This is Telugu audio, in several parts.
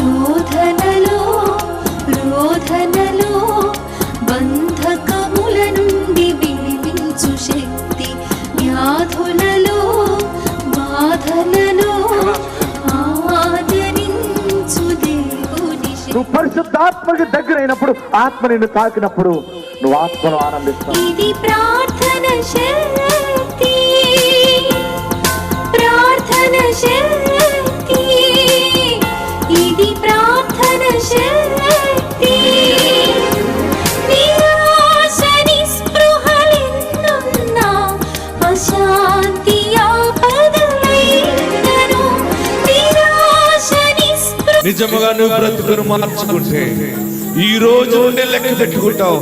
శోధనలో రోధనలో బంధకముల నుండి విడిపించు శక్తి, వ్యాధులలో బాధలలో ఆదరించు దేవుని శక్తి. నువ్వు పరిశుద్ధాత్మకి దగ్గర అయినప్పుడు, ఆత్మ నిన్ను తాకినప్పుడు నువ్వు ఆత్మను ఆనందిస్తావు. ఇది ప్రార్థన శక్తి, ప్రార్థన శక్తి, ఇది ప్రార్థన శక్తి. నిరాశ నిస్పృహలెన్నున్నా అశాంతి ఆపదలైనను, నిరాశ నిస్పృహ. నిజముగా నువ్వు బ్రతుకును మార్చుకుంటే ఈ రోజు ఉండే లెక్క పెట్టుకుంటావు.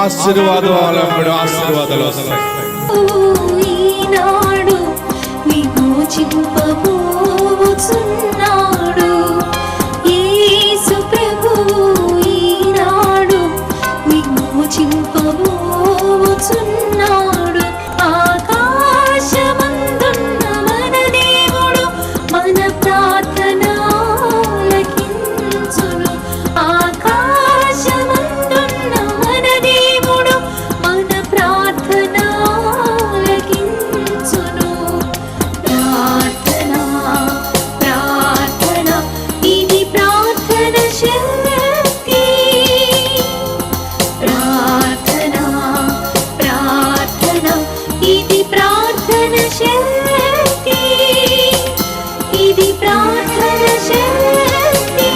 ఆశీర్వాదాలు వస్తాయి. ఈనాడు విమోచింపబోచున్నాడు యేసు ప్రభువు, ఈనాడు విమోచింపబోచున్నాడు. ఆకాశమందున్న మన దేవుడు మన ప్రార్థన ఆలకించును. ఆకాశమందున్న మన దేవుడు మన ప్రార్థన ఆలకించును. ప్రార్థన ప్రార్థన ఇది ప్రార్థన శక్తి, ప్రార్థన ప్రార్థన ఇది ప్రార్థన శక్తి, ఇది ప్రార్థన శక్తి,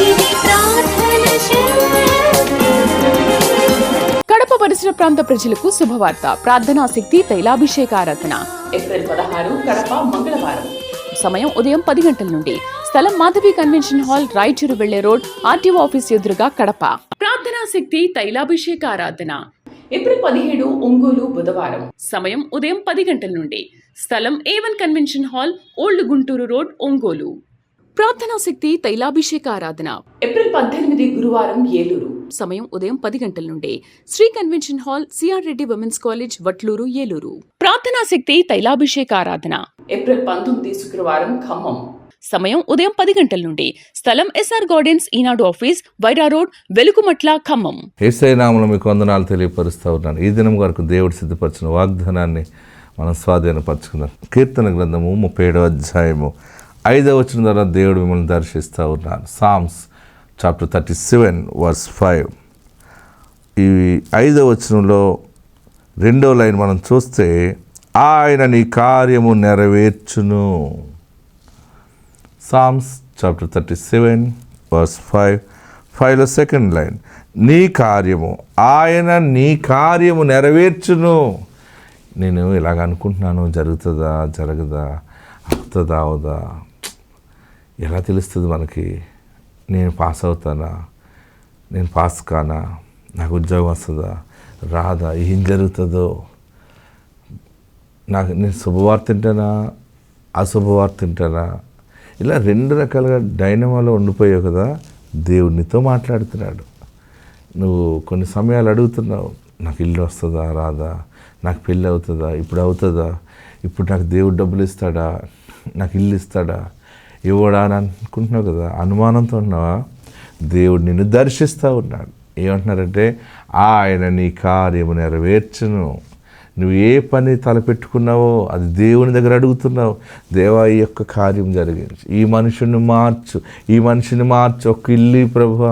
ఇది ప్రార్థన శక్తి. కడప పరిసర ప్రాంత ప్రజలకు శుభవార్త. ప్రార్థనా శక్తి తైలాభిషేకారాధన ఏప్రిల్ 16 కడప మంగళవారం. సమయం ఉదయం 10 గంటల నుండి. స్థలం మాధవి కన్వెన్షన్ హాల్, రాయచూరు వెళ్లే రోడ్, ఆర్టీఓ ఆఫీస్ ఎదురుగా, కడప. ప్రార్థనా శక్తి తైలాభిషేకారాధన ఏప్రిల్ 17 ఒంగోలు బుధవారం. సమయం ఉదయం 10 గంటల నుండి. స్థలం A1 convention hall, old Guntur road, Ongole. ప్రార్థనా శక్తి తైలాభిషేకారాధన ఏప్రిల్ 18 గురువారం, ఏలూరు. సమయం ఉదయం 10 గంటల నుండి. Shri convention hall, CR Reddy women's college, Vatluru, Eluru. ప్రార్థనా శక్తి తైలాభిషేకారాధన ఏప్రిల్ 19 శుక్రవారం, ఖమ్మం. సమయం ఉదయం 10 గంటల నుండి. స్థలం ఎస్ఆర్ గార్డెన్స్, ఈనాడు ఆఫీస్, వైరా రోడ్, వెలుగుమట్ల, ఖమ్మం. యేసయ్య నామములో మీకు వందనాలు తెలియపరుస్తూ ఉన్నాను. ఈ దినం వరకు దేవుడు సిద్ధపరిచిన వాగ్దానాన్ని మనం స్వాధీనపరచుకున్నాం. కీర్తన గ్రంథము 37వ అధ్యాయము 5వ వచనం ద్వారా దేవుడు మిమ్మల్ని దర్శిస్తూ ఉన్నాను. Psalms chapter 37 verse 5. ఈ 5వ వచనంలో 2వ లైన్ మనం చూస్తే, ఆయన నీ కార్యము నెరవేర్చును. Psalms chapter 37 verse 5. 5లో 2nd లైన్, నీ కార్యము, ఆయన నీ కార్యము నెరవేర్చును. నేను ఇలాగ అనుకుంటున్నాను, జరుగుతుందా జరగదా, అవుతుందా అవదా, ఎలా తెలుస్తుంది మనకి? నేను పాస్ అవుతానా, నేను పాస్ కానా, నాకు ఉద్యోగం వస్తుందా రాదా, ఏం జరుగుతుందో, నేను శుభవార్త తింటానా అశుభవార్త తింటానా, ఇలా 2 రకాలుగా డైనమాలో ఉండిపోయావు కదా. దేవునితో మాట్లాడుతున్నాడు. నువ్వు కొన్ని సమయాలు అడుగుతున్నావు, నాకు ఇల్లు వస్తుందా రాదా, నాకు పెళ్ళి అవుతుందా, ఇప్పుడు అవుతుందా, ఇప్పుడు నాకు దేవుడు డబ్బులు ఇస్తాడా, నాకు ఇల్లు ఇస్తాడా, ఇవ్వడా అని అనుకుంటున్నావు కదా. అనుమానంతో ఉన్నావా? దేవుడు నిన్ను దర్శిస్తూ ఉన్నాడు. ఏమంటున్నారంటే, ఆయన నీ కార్యము నెరవేర్చును. నువ్వు ఏ పని తలపెట్టుకున్నావో అది దేవుని దగ్గర అడుగుతున్నావు. దేవా, ఈ యొక్క కార్యం జరిగింది, ఈ మనుషుని మార్చు, ఈ మనిషిని మార్చు, ఒక్క ఇల్లు ప్రభువా,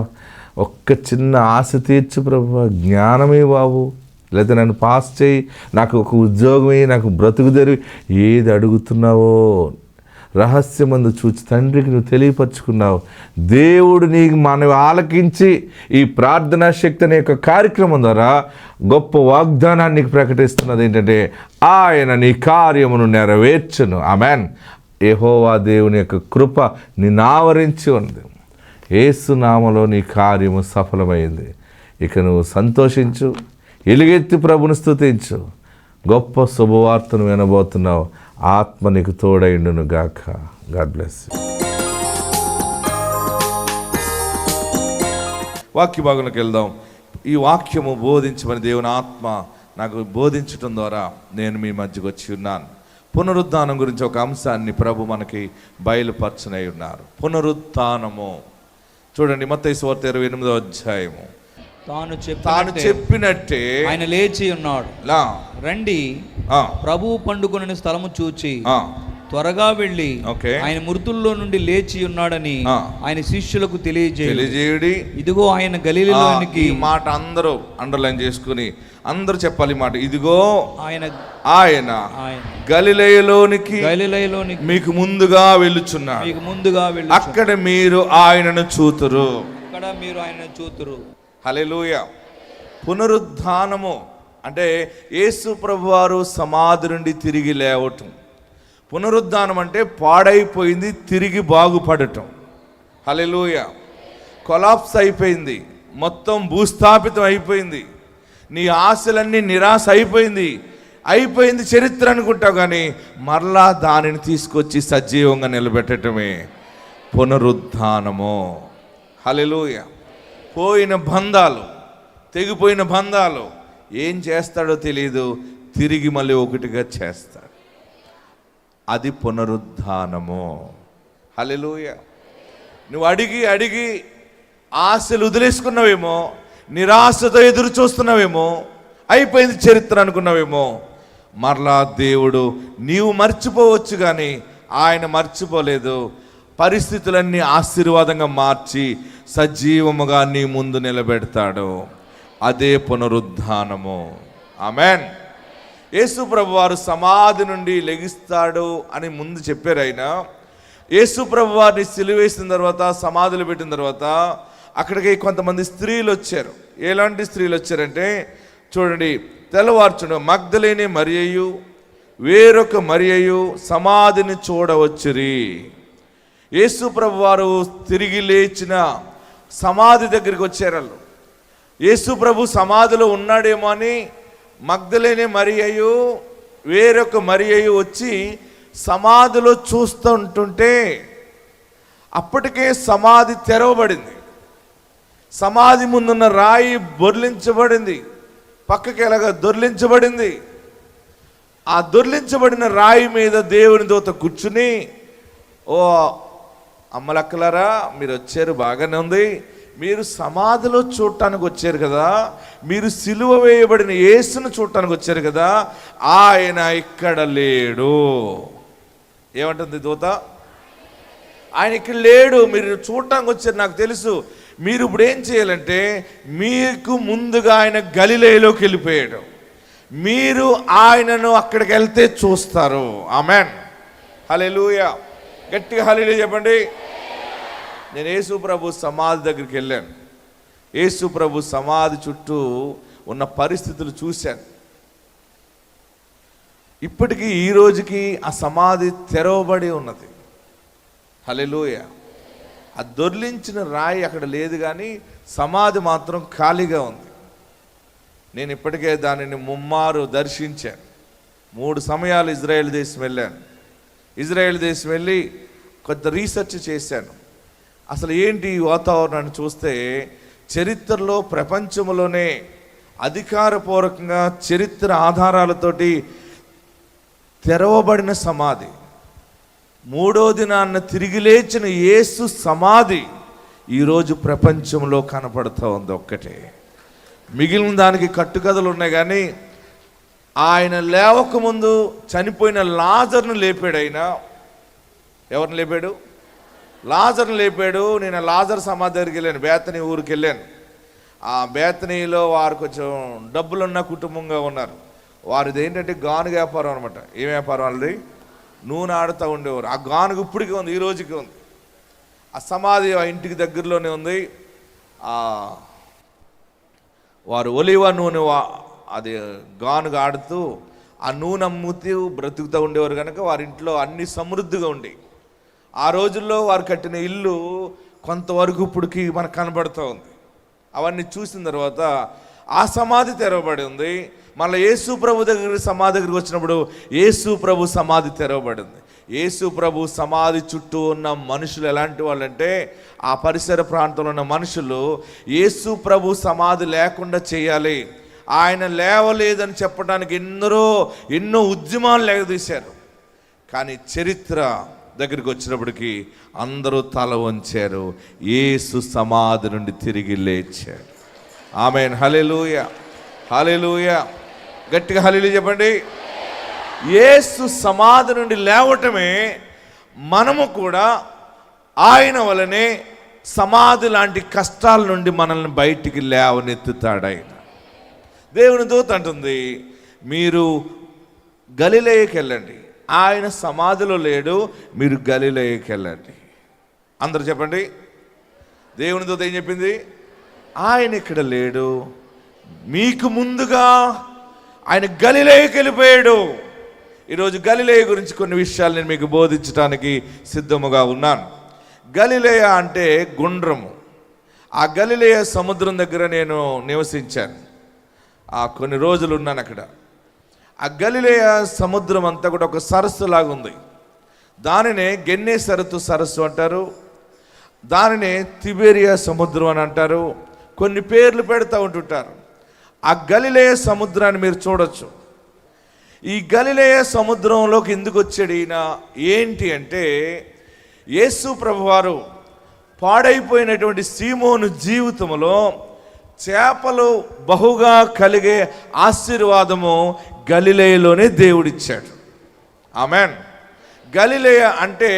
ఒక్క చిన్న ఆశ తీర్చు ప్రభువా, జ్ఞానమే బాబు, లేదా నన్ను పాస్ చేయి, నాకు ఒక ఉద్యోగమే, నాకు బ్రతుకు తెరివి, ఏది అడుగుతున్నావో రహస్యమందు చూచి తండ్రికి నువ్వు తెలియపరుచుకున్నావు. దేవుడు నీకు మనవి ఆలకించి ఈ ప్రార్థనా శక్తి అనే యొక్క కార్యక్రమం ద్వారా గొప్ప వాగ్దానాన్ని ప్రకటిస్తున్నది ఏంటంటే, ఆయన నీ కార్యమును నెరవేర్చును. ఆమేన్. యెహోవా దేవుని యొక్క కృప నిన్ను ఆవరించి ఉంది. యేసు నామములో నీ కార్యము సఫలమైంది. ఇక నువ్వు సంతోషించు, ఎలుగెత్తి ప్రభుని స్తుతించు. గొప్ప శుభవార్తను వినబోతున్నావు. ఆత్మ నీకు తోడైండును గాక. God bless you. వాక్య భాగంలోకి వెళ్దాం. ఈ వాక్యము బోధించమని దేవుని ఆత్మ నాకు బోధించటం ద్వారా నేను మీ మధ్యకు వచ్చి ఉన్నాను. పునరుద్ధానం గురించి ఒక అంశాన్ని ప్రభు మనకి బయలుపరచనై ఉన్నారు. పునరుద్ధానము చూడండి, మత్తయి సువార్త 28వ అధ్యాయము. తాను చెప్పినట్టే ఆయన లేచి ఉన్నాడు. రండి, ప్రభువు పండుకొనిన స్థలము చూచి త్వరగా వెళ్ళి ఆయన మృతుల్లో నుండి లేచి ఉన్నాడని ఆయన శిష్యులకు తెలియజేయుడి. ఇదిగో ఆయన గలిలలోనికి. మాట అందరూ అండర్లైన్ చేసుకుని అందరూ చెప్పాలి మాట. ఇదిగో ఆయన గలిలయలోనికి మీకు ముందుగా వెళ్ళుచున్నాడు. అక్కడ మీరు ఆయనను చూతురు. హల్లెలూయా. పునరుద్ధానము అంటే యేసు ప్రభువారు సమాధి నుండి తిరిగి లేవటం. పునరుద్ధానం అంటే పాడైపోయింది తిరిగి బాగుపడటం. హల్లెలూయా. కొలాప్స్ అయిపోయింది, మొత్తం భూస్థాపితం అయిపోయింది, నీ ఆశలన్నీ నిరాశ అయిపోయింది చరిత్ర అనుకుంటావు, కానీ మరలా దానిని తీసుకొచ్చి సజీవంగా నిలబెట్టడమే పునరుద్ధానము. హల్లెలూయా. పోయిన బంధాలు, తెగిపోయిన బంధాలు ఏం చేస్తాడో తెలియదు, తిరిగి మళ్ళీ ఒకటిగా చేస్తాడు. అది పునరుద్ధానము. హల్లెలూయా. నువ్వు అడిగి ఆశలు వదిలేసుకున్నావేమో, నిరాశతో ఎదురు చూస్తున్నావేమో, అయిపోయింది చరిత్ర అనుకున్నావేమో, మరలా దేవుడు నీవు మర్చిపోవచ్చు కానీ ఆయన మర్చిపోలేదు. పరిస్థితులన్నీ ఆశీర్వాదంగా మార్చి సజీవముగా నీ ముందు నిలబెడతాడు. అదే పునరుద్ధానము. ఆమెన్. యేసు ప్రభు వారు సమాధి నుండి లెగిస్తాడు అని ముందు చెప్పారు. ఆయన యేసు ప్రభు వారిని సిలువేసిన తర్వాత, సమాధులు పెట్టిన తర్వాత అక్కడికి కొంతమంది స్త్రీలు వచ్చారు. ఎలాంటి స్త్రీలు వచ్చారంటే చూడండి, తెల్లవార్చును మగ్దలేని మరియయు వేరొక మరియయు సమాధిని చూడవచ్చురి. యేసు ప్రభు వారు తిరిగి లేచిన సమాధి దగ్గరికి వచ్చారు. వాళ్ళు యేసు ప్రభు సమాధిలో ఉన్నాడేమో అని మగ్దలేని మరియయు వేరొక మరియయు వచ్చి సమాధిలో చూస్తూ ఉంటుంటే అప్పటికే సమాధి తెరవబడింది. సమాధి ముందున్న రాయి బొర్లించబడింది, పక్కకి ఎలాగా దొర్లించబడింది. ఆ దొర్లించబడిన రాయి మీద దేవుని దూత కూర్చుని, ఓ అమ్మలక్కలారా, మీరు వచ్చారు, బాగానే ఉంది, మీరు సమాధిలో చూడటానికి వచ్చారు కదా, మీరు సిలువ వేయబడిన యేసును చూడటానికి వచ్చారు కదా, ఆయన ఇక్కడ లేడు. ఏమంటుంది దూత? ఆయన ఇక్కడ లేడు, మీరు చూడటానికి వచ్చారు నాకు తెలుసు. మీరు ఇప్పుడు ఏం చేయాలంటే, మీకు ముందుగా ఆయన గలిలయలోకి వెళ్ళిపోయాడు, మీరు ఆయనను అక్కడికి వెళ్తే చూస్తారు. ఆమెన్. హల్లెలూయా. గట్టిగా హల్లెలూయా చెప్పండి. నేను యేసు ప్రభు సమాధి దగ్గరికి వెళ్ళాను. యేసు ప్రభు సమాధి చుట్టూ ఉన్న పరిస్థితులు చూశాను. ఇప్పటికీ ఈ రోజుకి ఆ సమాధి తెరవబడి ఉన్నది. హల్లెలూయా. ఆ దొర్లించిన రాయి అక్కడ లేదు, కానీ సమాధి మాత్రం ఖాళీగా ఉంది. నేను ఇప్పటికే దానిని ముమ్మారు దర్శించాను. 3 సమయాలు ఇజ్రాయెల్ దేశం వెళ్ళాను. ఇజ్రాయెల్ దేశం వెళ్ళి కొంత రీసెర్చ్ చేశాను. అసలు ఏంటి ఈ వాతావరణాన్ని చూస్తే, చరిత్రలో ప్రపంచంలోనే అధికారపూర్వకంగా చరిత్ర ఆధారాలతోటి తెరవబడిన సమాధి, 3వ దినాన్న తిరిగి లేచిన యేసు సమాధి ఈరోజు ప్రపంచంలో కనపడుతూ ఉంది ఒక్కటే. మిగిలిన దానికి కట్టుకథలు ఉన్నాయి, కానీ ఆయన లేవకముందు చనిపోయిన లాజర్ను లేపాడు. ఆయన ఎవరిని లేపాడు? లాజర్ను లేపాడు. నేను లాజర్ సమాధి దగ్గరికి వెళ్ళాను, బేతనీ ఊరికి వెళ్ళాను. ఆ బేతనీలో వారు కొంచెం డబ్బులున్న కుటుంబంగా ఉన్నారు. వారిది ఏంటంటే గానుగ వ్యాపారం అనమాట. ఏం వ్యాపారం వాళ్ళది? నూనె ఆడుతూ ఉండేవారు. ఆ గానుగ ఇప్పటికీ ఉంది, ఈ రోజుకి ఉంది. ఆ సమాధి ఆ ఇంటికి దగ్గరలోనే ఉంది. వారు ఒలివ నూనె అది గానుగ ఆడుతూ ఆ నూనె అమ్ముతూ బ్రతుకుతూ ఉండేవారు కనుక వారి ఇంట్లో అన్ని సమృద్ధిగా ఉండి, ఆ రోజుల్లో వారు కట్టిన ఇల్లు కొంతవరకు ఇప్పటికి మనకు కనబడుతూ ఉంది. అవన్నీ చూసిన తర్వాత ఆ సమాధి తెరవబడి ఉంది. మళ్ళీ యేసు ప్రభు సమాధి దగ్గరికి వచ్చినప్పుడు యేసు ప్రభు సమాధి తెరవబడింది. యేసు ప్రభు సమాధి చుట్టూ ఉన్న మనుషులు ఎలాంటి వాళ్ళంటే, ఆ పరిసర ప్రాంతంలో ఉన్న మనుషులు యేసు ప్రభు సమాధి లేకుండా చేయాలి, ఆయన లేవలేదని చెప్పడానికి ఎన్నో ఉద్యమాలు లేగదీశారు. కానీ చరిత్ర దగ్గరికి వచ్చినప్పటికీ అందరూ తల వంచారు. యేసు సమాధి నుండి తిరిగి లేచాడు. ఆమేన్. హల్లెలూయా, హల్లెలూయా. గట్టిగా హల్లెలూయా చెప్పండి. యేసు సమాధి నుండి లేవటమే మనము కూడా ఆయన వలనే సమాధి లాంటి కష్టాల నుండి మనల్ని బయటికి లేవనెత్తుతాడు ఆయన. దేవుని దూత అంటుంది, మీరు గలిలయకి వెళ్ళండి. ఆయన సమాధిలో లేడు, మీరు గలిలయకి వెళ్ళండి. అందరూ చెప్పండి. దేవుని దూత ఏం చెప్పింది? ఆయన ఇక్కడ లేడు, మీకు ముందుగా ఆయన గలిలయకి వెళ్ళిపోయాడు. ఈరోజు గలిలయ గురించి కొన్ని విషయాలు నేను మీకు బోధించడానికి సిద్ధముగా ఉన్నాను. గలిలయ అంటే గుండ్రము. ఆ గలిలయ సముద్రం దగ్గర నేను నివసించాను. కొన్ని రోజులు ఉన్నాను అక్కడ. ఆ గలిలయ సముద్రం అంతా కూడా ఒక సరస్సు లాగుంది. దానినే గెన్నేసరతు సరస్సు అంటారు, దానినే తిబేరియా సముద్రం అని అంటారు. కొన్ని పేర్లు పెడతా ఉంటుంటారు. ఆ గలిలయ సముద్రాన్ని మీరు చూడొచ్చు. ఈ గలిలయ సముద్రంలోకి ఎందుకు వచ్చాడు ఈయన ఏంటి అంటే, యేసు ప్రభువారు పాడైపోయినటువంటి సీమోను జీవితంలో చేపలు బహుగా కలిగే ఆశీర్వాదము గలిలయలోనే దేవుడిచ్చాడు. ఆమెన్. గలిలయ అంటే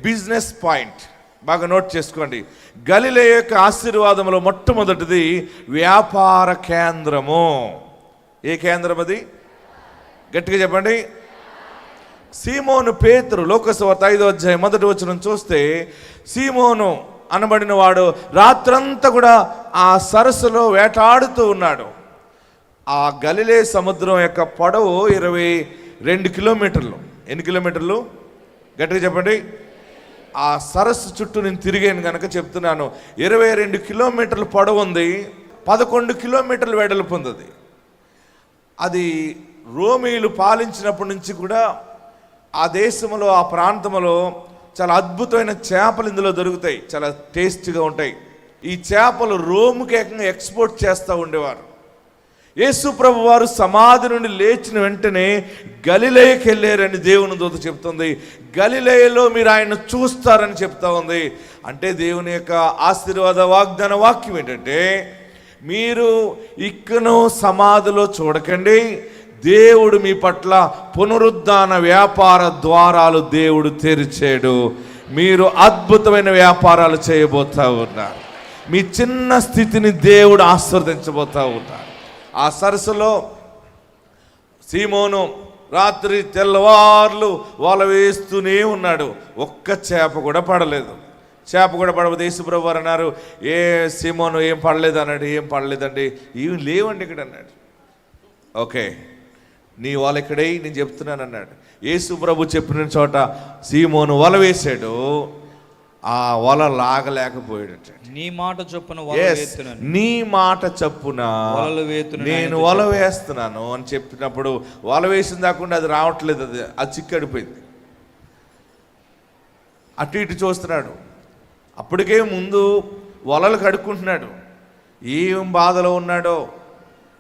బిజినెస్ పాయింట్. బాగా నోట్ చేసుకోండి. గలిలయ యొక్క ఆశీర్వాదంలో మొట్టమొదటిది వ్యాపార కేంద్రము. ఏ కేంద్రం అది? గట్టిగా చెప్పండి. సీమోను పేతురు, లోకసువార్త 5వ అధ్యాయం 1వ వచనం చూస్తే, సీమోను అనబడిన వాడు రాత్రంతా కూడా ఆ సరస్సులో వేటాడుతూ ఉన్నాడు. ఆ గలిలే సముద్రం యొక్క పొడవు 22 కిలోమీటర్లు. ఎన్ని కిలోమీటర్లు? గట్టిగా చెప్పండి. ఆ సరస్సు చుట్టూ నేను తిరిగాను కనుక చెప్తున్నాను. 22 కిలోమీటర్లు పొడవు ఉంది, 11 కిలోమీటర్లు వెడల్పు ఉంది. అది రోమీయులు పాలించినప్పటి నుంచి కూడా ఆ దేశంలో, ఆ ప్రాంతంలో చాలా అద్భుతమైన చేపలు ఇందులో దొరుకుతాయి, చాలా టేస్ట్గా ఉంటాయి. ఈ చేపలు రోముకి ఏకంగా ఎక్స్పోర్ట్ చేస్తూ ఉండేవారు. యేసు ప్రభు వారు సమాధి నుండి లేచిన వెంటనే గలిలయకి వెళ్ళారని దేవుని దూత చెప్తుంది. గలిలయలో మీరు ఆయన చూస్తారని చెప్తా ఉంది. అంటే దేవుని యొక్క ఆశీర్వాద వాగ్దాన వాక్యం ఏంటంటే, మీరు ఇక్కను సమాధిలో చూడకండి, దేవుడు మీ పట్ల పునరుద్ధాన వ్యాపార ద్వారాలు దేవుడు తెరిచాడు. మీరు అద్భుతమైన వ్యాపారాలు చేయబోతా ఉన్నారు. మీ చిన్న స్థితిని దేవుడు ఆశీర్వదించబోతా ఉన్నారు. ఆ సరస్సులో సీమోను రాత్రి తెల్లవార్లు వల వేస్తూనే ఉన్నాడు. ఒక్క చేప కూడా పడలేదు. చేప కూడా పడబోతే యేసుప్రభు వారు అన్నారు, ఏ సీమోను ఏం పడలేదు అన్నాడు. ఏం పడలేదండి, ఏమి లేవండి ఇక్కడ అన్నాడు. ఓకే, నీ వల ఇక్కడే నేను చెప్తున్నాను అన్నాడు. యేసు ప్రభు చెప్పిన చోట సీమోను వల వేశాడు. ఆ వల లాగలేకపోయాడు. నీ మాట చొప్పున నీ మాట చొప్పున నేను వల వేస్తున్నాను అని చెప్పినప్పుడు వల వేసిన దాకుండా అది రావట్లేదు, అది చిక్కడిపోయింది. అటు ఇటు చూస్తున్నాడు. అప్పటికే ముందు వలలు కడుక్కుంటున్నాడు. ఏం బాధలో ఉన్నాడో,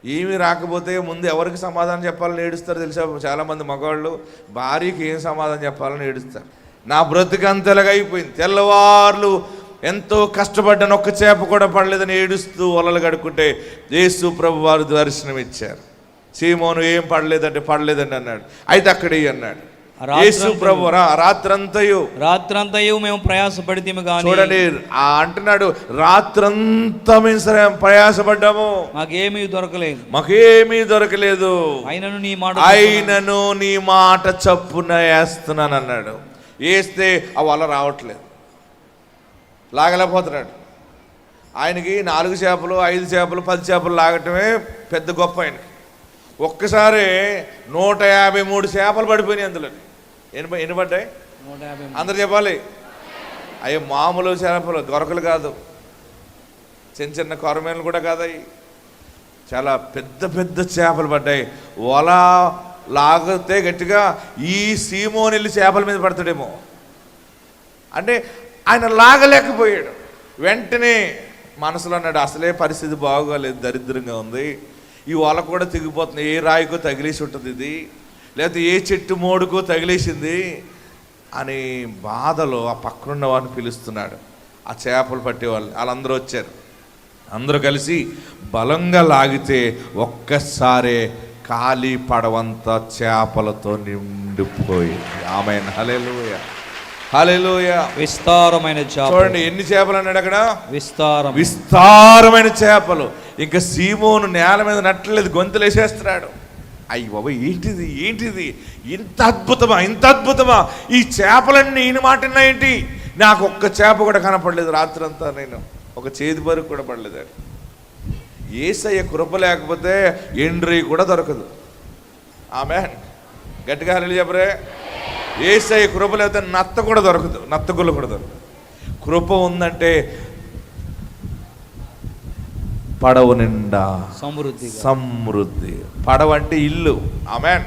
ఏమి రాకపోతే ముందు ఎవరికి సమాధానం చెప్పాలని ఏడుస్తారు తెలుసా? చాలామంది మగవాళ్ళు భార్యకి ఏం సమాధానం చెప్పాలని ఏడుస్తారు. నా బ్రతుకంతలాగా అయిపోయింది, తెల్లవార్లు ఎంతో కష్టపడ్డాను, ఒక్క చేప కూడా పడలేదని ఏడుస్తూ వలలు కడుక్కుంటే యేసు ప్రభు వారు దర్శనం ఇచ్చారు. సీమోను ఏం పడలేదండి అన్నాడు. అయితే అక్కడే అన్నాడు యేసు ప్రభు, రాత్రంతయు మేము ప్రయాసపడితేము గాని. చూడండి, అంటున్నాడు రాత్రంతా మేము ప్రయాసపడ్డాము, మాకేమీ దొరకలేదు, అయినను నీ మాట చప్పున వేస్తున్నాను అన్నాడు. వేస్తే ఆ వల రావట్లేదు, లాగలేకపోతున్నాడు. ఆయనకి 4 చేపలు 5 చేపలు 10 చేపలు లాగటమే పెద్ద గొప్ప. ఆయనకి ఒక్కసారి 153 చేపలు పడిపోయినాయి. అందులో ఎన్ని పడ్డాయి? 150. అందరు చెప్పాలి. అయ్యో మామూలు చేపలు, గొరకలు కాదు, చిన్న చిన్న కొరమేలు కూడా కాదవి, చాలా పెద్ద పెద్ద చేపలు పడ్డాయి. వల లాగితే గట్టిగా ఈ సీమోను వెళ్ళి చేపల మీద పడతాడేమో అంటే ఆయన లాగలేకపోయాడు. వెంటనే మనసులో అన్నాడు, అసలే పరిస్థితి బాగోలేదు, దరిద్రంగా ఉంది, ఈ వల కూడా తెగిపోతుంది, ఏ రాయికో తగిలేసి ఉంటుంది, ఇది లేకపోతే ఏ చెట్టు మోడుకో తగిలేసింది అని బాధలో ఆ పక్కనున్న వాడిని పిలుస్తున్నాడు. ఆ చేపలు పట్టేవాళ్ళు వాళ్ళందరూ వచ్చారు. అందరూ కలిసి బలంగా లాగితే ఒక్కసారే ఖాళీ పడవంతా చేపలతో నిండిపోయింది. ఆమేన్, హల్లెలూయా, హల్లెలూయా. విస్తారమైన చేపలు. చూడండి ఎన్ని చేపలు అన్నాడు అక్కడ, విస్తారమైన చేపలు. ఇంకా సీమోను నేల మీద నట్టలేదు, గొంతులేసేస్తున్నాడు. అయ్యి బాబా, ఏంటిది ఇంత అద్భుతమా ఈ చేపలన్నీ ఈయన మాట ఏంటి? నాకు ఒక్క చేప కూడా కనపడలేదు రాత్రంతా, నేను ఒక చేతి పరుగు కూడా పడలేదు. యేసయ్య కృప లేకపోతే ఎండ్రీ కూడా దొరకదు. ఆమేన్, గట్టిగా హల్లెలూయా చెప్పరే. యేసయ్య కృప లేకపోతే నత్త కూడా దొరకదు, నత్తగుళ్ళు కూడా దొరకదు. కృప ఉందంటే పడవ నిండా సమృద్ధి. పడవ అంటే ఇల్లు. ఆమేన్,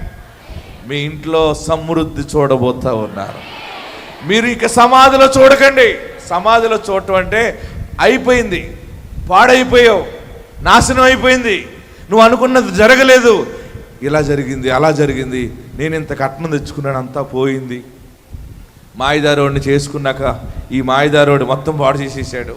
మీ ఇంట్లో సమృద్ధి చూడబోతా ఉన్నారు. మీరు ఇక సమాధిలో చూడకండి. సమాధిలో చూడటం అంటే అయిపోయింది, పాడైపోయావు, నాశనం అయిపోయింది, నువ్వు అనుకున్నది జరగలేదు, ఇలా జరిగింది అలా జరిగింది, నేను ఇంత కట్నం తెచ్చుకున్నాను అంతా పోయింది. మాయదారోడిని చేసుకున్నాక ఈ మాయదారోడు మొత్తం పాడు చేసేసాడు.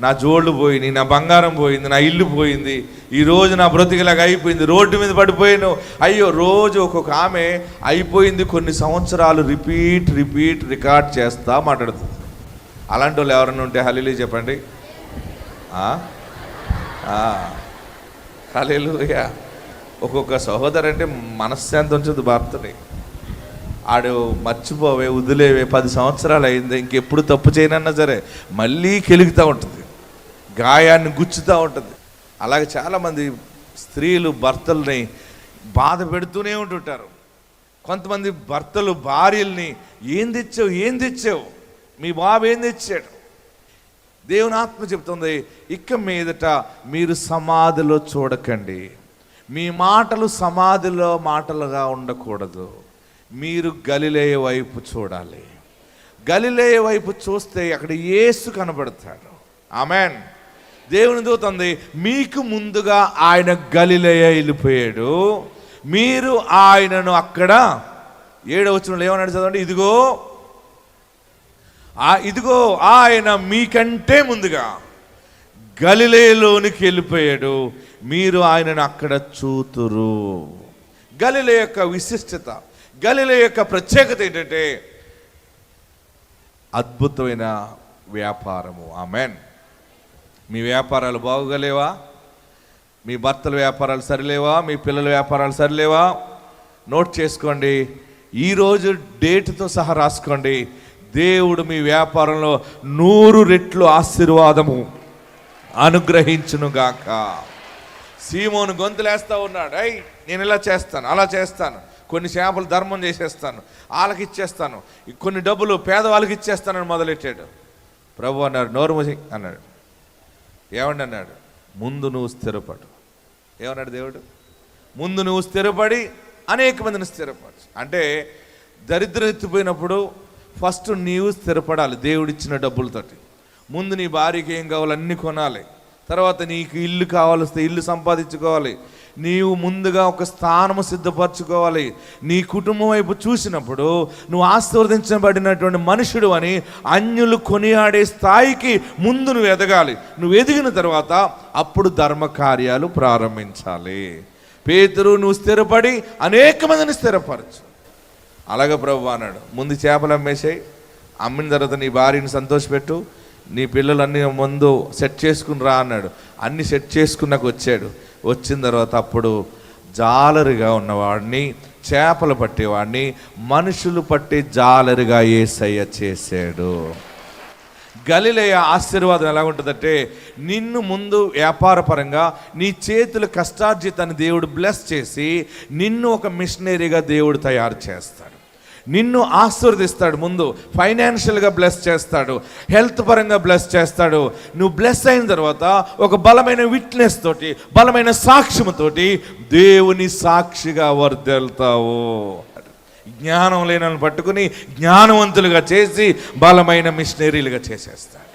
నా జోళ్ళు పోయింది, నా బంగారం పోయింది, నా ఇల్లు పోయింది, ఈరోజు నా బ్రతికిలాగా అయిపోయింది, రోడ్డు మీద పడిపోయాను. అయ్యో, రోజు ఒక్కొక్క ఆమె అయిపోయింది కొన్ని సంవత్సరాలు రికార్డ్ చేస్తా మాట్లాడుతుంది. అలాంటి వాళ్ళు ఎవరన్నా ఉంటే హల్లెలూయా చెప్పండి. హల్లెలూయా. ఒక్కొక్క సహోదరు అంటే మనశ్శాంతి ఉంచదు భర్తని. ఆడు మర్చిపోవే, వదిలేవే, 10 సంవత్సరాలు అయింది, ఇంకెప్పుడు తప్పు చేయనన్నా సరే మళ్ళీ కెలుగుతూ ఉంటుంది, గాయాన్ని గుచ్చుతూ ఉంటుంది. అలాగే చాలామంది స్త్రీలు భర్తల్ని బాధ పెడుతూనే ఉంటుంటారు. కొంతమంది భర్తలు భార్యల్ని ఏం తెచ్చావు, మీ బాబు ఏం తెచ్చాడు? దేవుని ఆత్మ చెప్తుంది, ఇక మీదట మీరు సమాధిలో చూడకండి, మీ మాటలు సమాధిలో మాటలుగా ఉండకూడదు, మీరు గలిలయ వైపు చూడాలి. గలిలయ వైపు చూస్తే అక్కడ యేసు కనబడతాడు. ఆమేన్. దేవుని దూతుంది, మీకు ముందుగా ఆయన గలిలయ వెళ్ళిపోయాడు, మీరు ఆయనను అక్కడ 7వ వచనంలో ఏమన్నాడు చదవండి. ఇదిగో ఆయన మీకంటే ముందుగా గలిలయలోనికి వెళ్ళిపోయాడు, మీరు ఆయనను అక్కడ చూతురు. గలిలయ యొక్క విశిష్టత, గలిలయ యొక్క ప్రత్యేకత ఏంటంటే అద్భుతమైన వ్యాపారము. ఆమేన్. మీ వ్యాపారాలు బాగోగలేవా? మీ భర్తల వ్యాపారాలు సరిలేవా? మీ పిల్లల వ్యాపారాలు సరిలేవా? నోట్ చేసుకోండి, ఈరోజు డేట్తో సహా రాసుకోండి. దేవుడు మీ వ్యాపారంలో 100 రెట్లు ఆశీర్వాదము అనుగ్రహించునుగాక. సీమోను గొంతులేస్తా ఉన్నాడు, నేను ఇలా చేస్తాను, అలా చేస్తాను, కొన్ని చేపలు ధర్మం చేసేస్తాను, వాళ్ళకి ఇచ్చేస్తాను, కొన్ని డబ్బులు పేదవాళ్ళకి ఇచ్చేస్తానని మొదలెట్టాడు. ప్రభు అన్నాడు, నోరు మూసి అన్నాడు. ఏమండి అన్నాడు, ముందు నువ్వు స్థిరపడు. ఏమన్నాడు దేవుడు? ముందు నువ్వు స్థిరపడి అనేక మందిని స్థిరపరచు. అంటే దరిద్రం ఎత్తిపోయినప్పుడు ఫస్ట్ నీవు స్థిరపడాలి దేవుడిచ్చిన డబ్బులతోటి. ముందు నీ భార్యకి ఏం కావాలో అన్నీ కొనాలి, తర్వాత నీకు ఇల్లు కావాల్స్తే ఇల్లు సంపాదించుకోవాలి, నీవు ముందుగా ఒక స్థానము సిద్ధపరచుకోవాలి. నీ కుటుంబం వైపు చూసినప్పుడు నువ్వు ఆశీర్వదించబడినటువంటి మనుషుడు అని అన్యులు కొనియాడే స్థాయికి ముందు నువ్వు ఎదగాలి. నువ్వు ఎదిగిన తర్వాత అప్పుడు ధర్మ కార్యాలు ప్రారంభించాలి. పేతురు, నువ్వు స్థిరపడి అనేక మందిని స్థిరపరచు. అలాగే ప్రభు అన్నాడు, ముందు చేపలు అమ్మేసాయి, అమ్మిన తర్వాత నీ భార్యని సంతోషపెట్టు, నీ పిల్లలన్నీ ముందు సెట్ చేసుకుని రా అన్నాడు. అన్నీ సెట్ చేసుకున్నాక వచ్చాడు. వచ్చిన తర్వాత అప్పుడు జాలరిగా ఉన్నవాడిని, చేపలు పట్టేవాడిని మనుషులు పట్టే జాలరిగా యేసయ్య చేశాడు. గలిలయ ఆశీర్వాదం ఎలా ఉంటుందంటే, నిన్ను ముందు వ్యాపారపరంగా నీ చేతుల కష్టార్జితాన్ని దేవుడు బ్లెస్ చేసి నిన్ను ఒక మిషనరీగా దేవుడు తయారు చేస్తాడు. నిన్ను ఆశీర్వదిస్తాడు. ముందు ఫైనాన్షియల్గా బ్లెస్ చేస్తాడు, హెల్త్ పరంగా బ్లెస్ చేస్తాడు. నువ్వు బ్లెస్ అయిన తర్వాత ఒక బలమైన విట్నెస్ తోటి, బలమైన సాక్ష్యముతోటి దేవుని సాక్షిగా వర్ధిల్లుతావు. జ్ఞానం లేని పట్టుకుని జ్ఞానవంతులుగా చేసి బలమైన మిషనరీలుగా చేసేస్తాడు.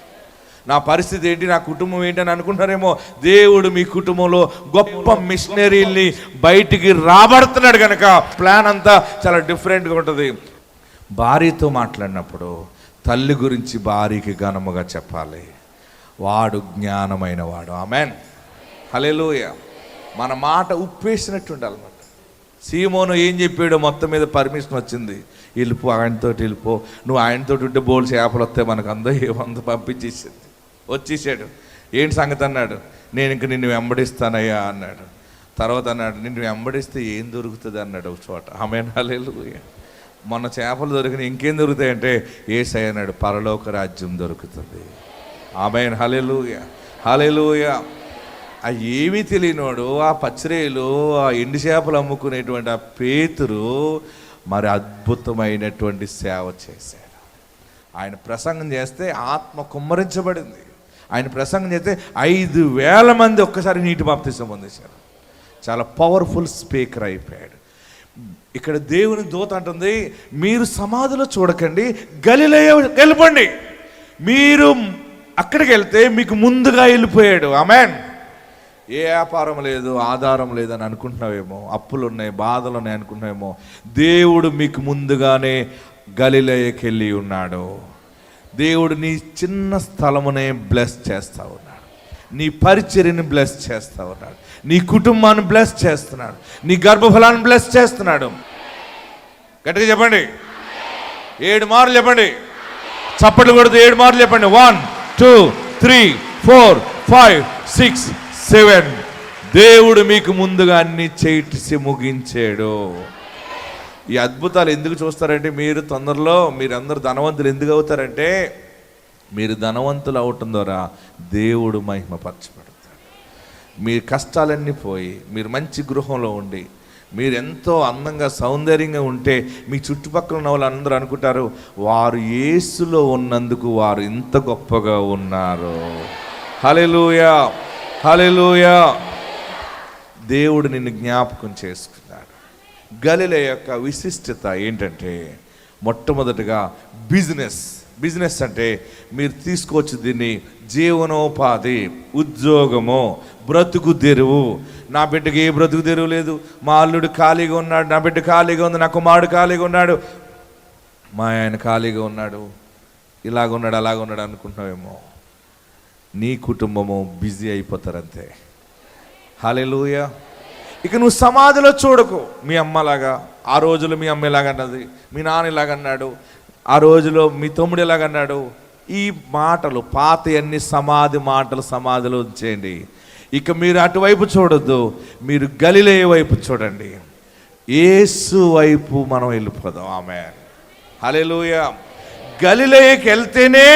నా పరిస్థితి ఏంటి, నా కుటుంబం ఏంటి అని అనుకుంటారేమో. దేవుడు మీ కుటుంబంలో గొప్ప మిషనరీల్ని బయటికి రాబడుతున్నాడు కనుక ప్లాన్ అంతా చాలా డిఫరెంట్గా ఉంటుంది. భార్యతో మాట్లాడినప్పుడు తల్లి గురించి భార్యకి ఘనముగా చెప్పాలి. వాడు జ్ఞానమైన వాడు. ఆమెన్, హల్లెలూయా. మన మాట ఉప్పేసినట్టు ఉండాలన్నమాట. సీమోను ఏం చెప్పాడో మొత్తం మీద పర్మిషన్ వచ్చింది, వెళ్ళిపో, ఆయనతో వెళ్ళిపో, నువ్వు ఆయనతో ఉంటే బోల్డ్ చేపలు వస్తాయి మనకు, ఏమంతా పంపించేసింది. వచ్చేసాడు. ఏంటి సంగతి అన్నాడు. నేను ఇంక నిన్ను వెంబడిస్తానయ్యా అన్నాడు. తర్వాత అన్నాడు, నిన్ను వెంబడిస్తే ఏం దొరుకుతుంది అన్నాడు ఒక చోట. ఆమేన్, హల్లెలూయా. మొన్న చేపలు దొరికిన ఇంకేం దొరుకుతాయంటే యేసయ్య అన్నాడు, పరలోక రాజ్యం దొరుకుతుంది. ఆమేన్, హల్లెలూయా, హల్లెలూయా. ఆ ఏమీ తెలియనోడు, ఆ పచ్చిరేలు, ఆ ఎండు చేపలు అమ్ముకునేటువంటి ఆ పేతురు మరి అద్భుతమైనటువంటి సేవ చేశాడు. ఆయన ప్రసంగం చేస్తే ఆత్మ కుమ్మరించబడింది. ఆయన ప్రసంగం చేస్తే 5,000 మంది ఒక్కసారి నీటి బాప్తిసం పొందేశారు. చాలా పవర్ఫుల్ స్పీకర్ అయిపోయాడు. ఇక్కడ దేవుని దూత అంటుంది, మీరు సమాధిలో చూడకండి, గలిలయ వెళ్ళిపోండి. మీరు అక్కడికి వెళ్తే మీకు ముందుగా వెళ్ళిపోయాడు. ఆమేన్. ఏ వ్యాపారం లేదు, ఆధారం లేదని అనుకుంటున్నావేమో, అప్పులు ఉన్నాయి, బాధలు ఉన్నాయి అనుకుంటున్నావేమో. దేవుడు మీకు ముందుగానే గలిలయకి వెళ్ళి ఉన్నాడు. దేవుడు నీ చిన్న స్థలమునే బ్లెస్ చేస్తా ఉన్నాడు. నీ పరిచర్యని బ్లెస్ చేస్తా ఉన్నాడు. నీ కుటుంబాన్ని బ్లెస్ చేస్తున్నాడు. నీ గర్భఫలాన్ని బ్లెస్ చేస్తున్నాడు. గట్టిగా చెప్పండి, 7 మార్లు చెప్పండి. చప్పట్లు కొడుతూ 7 మార్లు చెప్పండి. 1 2 3 4 5 6 7. దేవుడు మీకు ముందుగా అన్ని చేసి ముగించాడు. ఈ అద్భుతాలు ఎందుకు చూస్తారంటే, మీరు తొందరలో మీరందరూ ధనవంతులు ఎందుకు అవుతారంటే, మీరు ధనవంతులు అవటం ద్వారా దేవుడు మహిమపరచబడతాడు. మీ కష్టాలన్నీ పోయి మీరు మంచి గృహంలో ఉండి మీరు ఎంతో అందంగా సౌందర్యంగా ఉంటే మీ చుట్టుపక్కల ఉన్న వాళ్ళు అందరూ అనుకుంటారు, వారు యేసులో ఉన్నందుకు వారు ఇంత గొప్పగా ఉన్నారు. హల్లెలూయా, హల్లెలూయా. దేవుడు నిన్ను జ్ఞాపకం చేసుకున్నాడు. గలిలయ యొక్క విశిష్టత ఏంటంటే, మొట్టమొదటిగా బిజినెస్ అంటే మీరు తీసుకోవచ్చు దీన్ని జీవనోపాధి, ఉద్యోగము, బ్రతుకు తెరువు. నా బిడ్డకి ఏ బ్రతుకు తెరువు లేదు, మా అల్లుడు ఖాళీగా ఉన్నాడు, నా బిడ్డ ఖాళీగా ఉంది, నా కుమారుడు ఖాళీగా ఉన్నాడు, మా ఆయన ఖాళీగా ఉన్నాడు, ఇలాగున్నాడు అలాగున్నాడు అనుకుంటున్నావేమో. నీ కుటుంబము బిజీ అయిపోతారంతే. హల్లెలూయా. ఇక నువ్వు సమాధిలో చూడకు. మీ అమ్మలాగా ఆ రోజులో మీ అమ్మ ఎలాగన్నది, మీ నాన్న ఎలాగన్నాడు, ఆ రోజులో మీ తమ్ముడు ఎలాగన్నాడు, ఈ మాటలు పాత అన్ని సమాధి మాటలు సమాధిలో ఉంచేయండి. ఇక మీరు అటువైపు చూడొద్దు, మీరు గలిలయ వైపు చూడండి. యేసు వైపు మనం వెళ్ళిపోదాం. ఆమేన్, హల్లెలూయా. గలిలయకి వెళ్తేనే,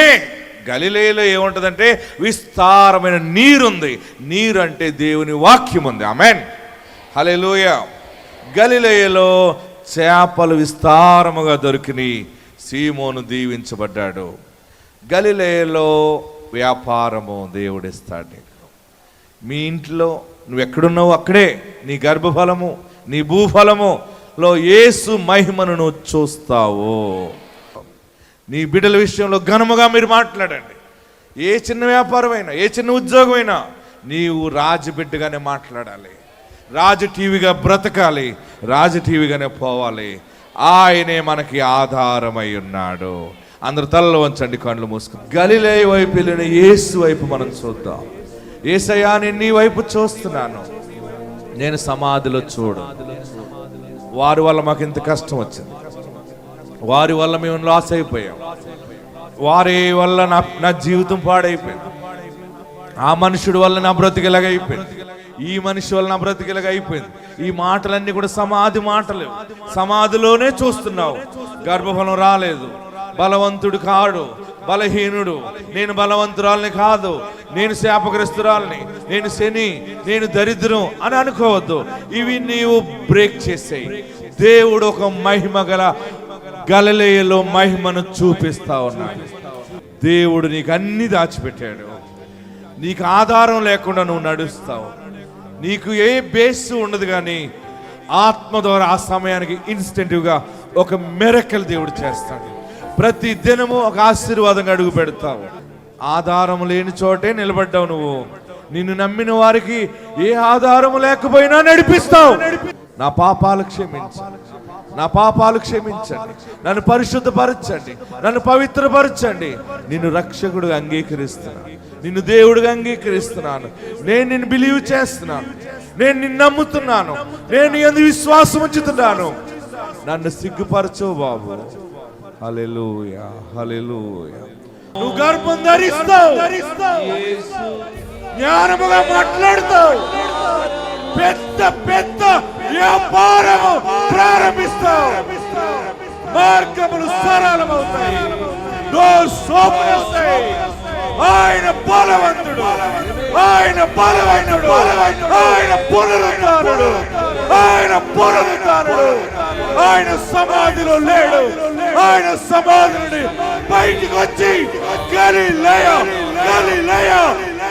గలిలయలో ఏముంటుందంటే విస్తారమైన నీరుంది. నీరు అంటే దేవుని వాక్యం ఉంది. ఆమేన్, హల్లెలూయా. గలిలయలో చేపలు విస్తారముగా దొరికినాయి. సీమోను దీవించబడ్డాడు. గలిలయలో వ్యాపారము దేవుడిస్తాడు నీకు. మీ ఇంట్లో నువ్వు ఎక్కడున్నావు అక్కడే నీ గర్భఫలము, నీ భూఫలములో యేసు మహిమను నువ్వు చూస్తావు. నీ బిడ్డల విషయంలో ఘనముగా మీరు మాట్లాడండి. ఏ చిన్న వ్యాపారమైనా, ఏ చిన్న ఉద్యోగమైనా నీవు రాజబిడ్డగానే మాట్లాడాలి. రాజు టీవీగా బ్రతకాలి, రాజు టీవీగానే పోవాలి. ఆయనే మనకి ఆధారమై ఉన్నాడు. అందరు తలలో వంచండి, కళ్ళు మూసుకుని గలిలయ వైపు వెళ్ళిన యేసు వైపు మనం చూద్దాం. యేసయ్యా, నేను నీ వైపు చూస్తున్నాను, నేను సమాధిలో చూడు. వారి వల్ల మాకు ఇంత కష్టం వచ్చింది, వారి వల్ల మేము లాస్ అయిపోయాం, వారి వల్ల నా జీవితం పాడైపోయింది, ఆ మనుషుడి వల్ల నా బ్రతికిలాగా అయిపోయింది, ఈ మనిషి వల్ల నా బ్రతికిలాగా అయిపోయింది. ఈ మాటలన్నీ కూడా సమాధి మాటలు. సమాధిలోనే చూస్తున్నావు. గర్భఫలం రాలేదు, బలవంతుడు కాడు, బలహీనుడు, నేను బలవంతురాలని కాదు, నేను శాపగ్రస్తురాలని, నేను శని, నేను దరిద్రం అని అనుకోవద్దు. ఇవి నీవు బ్రేక్ చేసేయి. దేవుడు ఒక మహిమ గల గలిలయలో మహిమను చూపిస్తా ఉన్నాడు. దేవుడు నీకు అన్ని దాచిపెట్టాడు. నీకు ఆధారం లేకుండా నువ్వు నడుస్తావు. నీకు ఏ బేస్ ఉండదు, కానీ ఆత్మ ద్వారా ఆ సమయానికి ఇన్స్టెంటివ్గా ఒక మిరకల్ దేవుడు చేస్తాడు. ప్రతి దినము ఒక ఆశీర్వాదంగా అడుగు పెడతావు. ఆధారం లేని చోటే నిలబడ్డావు నువ్వు. నిన్ను నమ్మిన వారికి ఏ ఆధారము లేకపోయినా నడిపిస్తావు. నా పాపాలు క్షమించండి, నా పాపాలు క్షమించండి, నన్ను పరిశుద్ధపరచండి, నన్ను పవిత్రపరచండి. నిన్ను రక్షకుడుగా అంగీకరిస్తున్నాను, నిన్ను దేవుడిగా అంగీకరిస్తున్నాను. నేను నిన్ను బిలీవ్ చేస్తున్నాను, నేను నిన్ను నమ్ముతున్నాను, నేను నీ యందు విశ్వాసం ఉంచుతున్నాను. నన్ను సిగ్గుపరచవు బాబు. హల్లెలూయా, హల్లెలూయా. నువ్వు గర్భం ధరిస్తావు, జ్ఞానముగా మాట్లాడుతావు, పెద్ద పెద్ద వ్యాపారము ప్రారంభిస్తావు, మార్గములు సరళమవుతాయి, డోర్స్ ఓపెన్ అవుతాయి. ఆయన బలవంతుడు, ఆయన బలవంతుడు, ఆయన పునరుద్ధారుడు, ఆయన పునరుద్ధారుడు. ఆయన సమాధిలో లేడు, ఆయన సమాధి నుండి బయటికి వచ్చి గలిలయ గలిలయ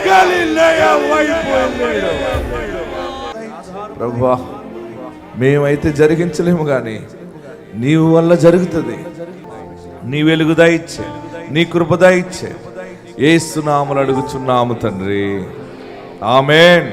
గలిలయ వైపు వెళ్ళాడు. ప్రభువా, మేమైతే జరిగించలేము కానీ నీవు వల్ల జరుగుతుంది. నీ వెలుగు దయచే, నీ కృప దయచే. యేసు నామములో అడుగుచున్నాము తండ్రి, ఆమేన్.